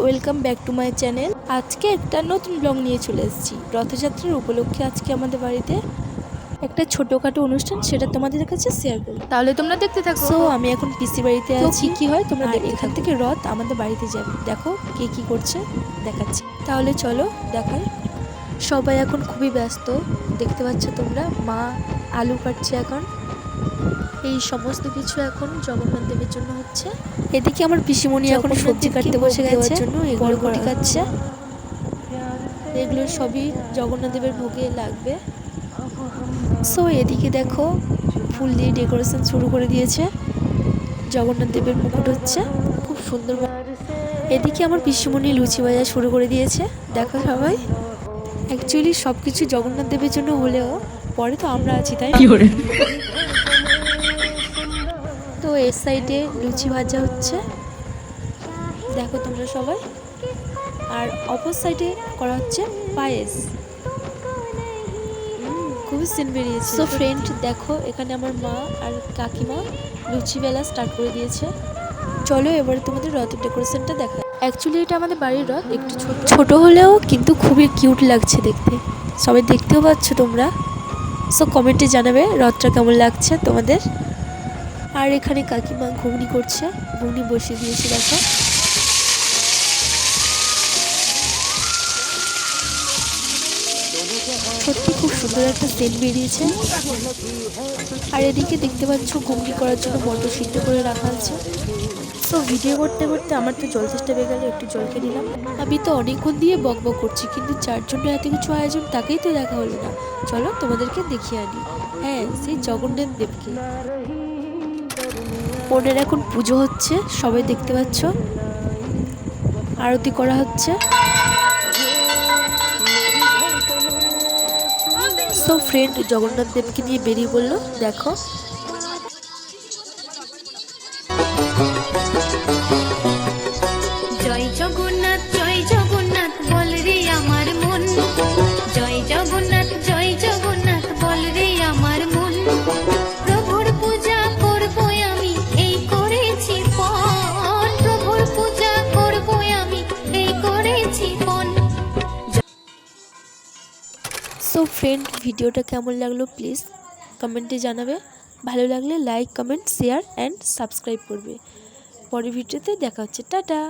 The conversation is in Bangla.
Welcome back to my channel. আজকে একটা নতুন ব্লগ নিয়ে চলে এসেছি। রথযাত্রার উপলক্ষে আজকে আমাদের বাড়িতে একটা ছোটখাটো অনুষ্ঠান, সেটা তোমাদের কাছে শেয়ার করব। তাহলে তোমরা দেখতে থাকো। সো আমি এখন পিসি বাড়িতে আছি। কি হয় তোমরা আর দেখতে এখান থাকো। থেকে রথ আমাদের বাড়িতে যাবে। দেখো কে কি করছে দেখাচ্ছি। তাহলে চলো দেখাই। সবাই এখন খুবই ব্যস্ত, দেখতে পাচ্ছ তোমরা। মা আলু কাটছে এখন। এই সমস্ত কিছু এখন জগন্নাথ দেবের জন্য হচ্ছে। এদিকে আমার পিসিমণি এখন সবজি কাটতে বসে গেছে, বরবটি কাটছে। এগুলো সবই জগন্নাথ দেবের ভোগে লাগবে। সো এদিকে দেখো ফুল দিয়ে ডেকোরেশন শুরু করে দিয়েছে। জগন্নাথ দেবের মুকুট হচ্ছে খুব সুন্দর। এদিকে আমার পিসিমণি লুচি ভাজা শুরু করে দিয়েছে। দেখো সবাই, অ্যাকচুয়ালি সব কিছু জগন্নাথ দেবের জন্য হলেও পরে তো আমরা আছি, তাই তো এর সাইডে লুচি ভাজা হচ্ছে, দেখো তোমরা সবাই। আর অপর সাইডে করা হচ্ছে পায়েস। খুবই সিন বেরিয়েছে। সো ফ্রেন্ড দেখো, এখানে আমার মা আর কাকিমা লুচি বেলা স্টার্ট করে দিয়েছে। চলো এবারে তোমাদের রথের ডেকোরেশনটা দেখা। অ্যাকচুয়ালি এটা আমাদের বাড়ির রথ, একটু ছোট হলেও কিন্তু খুবই কিউট লাগছে দেখতে। সবাই দেখতেও পাচ্ছ তোমরা। সো কমেন্টে জানাবে রথটা কেমন লাগছে তোমাদের। আর এখানে কাকিমা ঘুগনি করছে, ঘুগনি বসিয়ে দিয়েছে দেখো। সত্যি খুব সুন্দর একটা সেন্ট বেরিয়েছে। আর এদিকে দেখতে পাচ্ছ ঘুগনি করার জন্য মটর সিদ্ধ করে রাখা আছে। তো ভিডিও করতে করতে আমার তো জল চেষ্টা পেয়ে গেলে, একটু জল খেয়ে নিলাম। আমি তো অনেকক্ষণ দিয়ে বক বক করছি, কিন্তু যার জন্য এত কিছু আয়োজন তাকেই তো দেখা হলো না। চলো তোমাদেরকে দেখিয়ে আনি। হ্যাঁ, সেই জগন্নাথ দেবকে। ওনার এখন পুজো হচ্ছে, সবাই দেখতে পাচ্ছ। আরতি করা হচ্ছে। সো ফ্রেন্ড জগন্নাথ দেবকে নিয়ে বেরিয়ে পড়লো। দেখো জয় জগন্নাথ বল রে আমার মন, জয় জগন্নাথ বল রে আমার মন। প্রভুর পূজা করব আমি, এই করেছি পণ, প্রভুর পূজা করব আমি, এই করেছি পণ। সো ফ্রেন্ড ভিডিওটা কেমন লাগলো প্লিজ কমেন্টে জানাবে। ভালো লাগলে like, comment, share and subscribe করবে। পরের ভিডিওতে দেখা হচ্ছে। টাটা।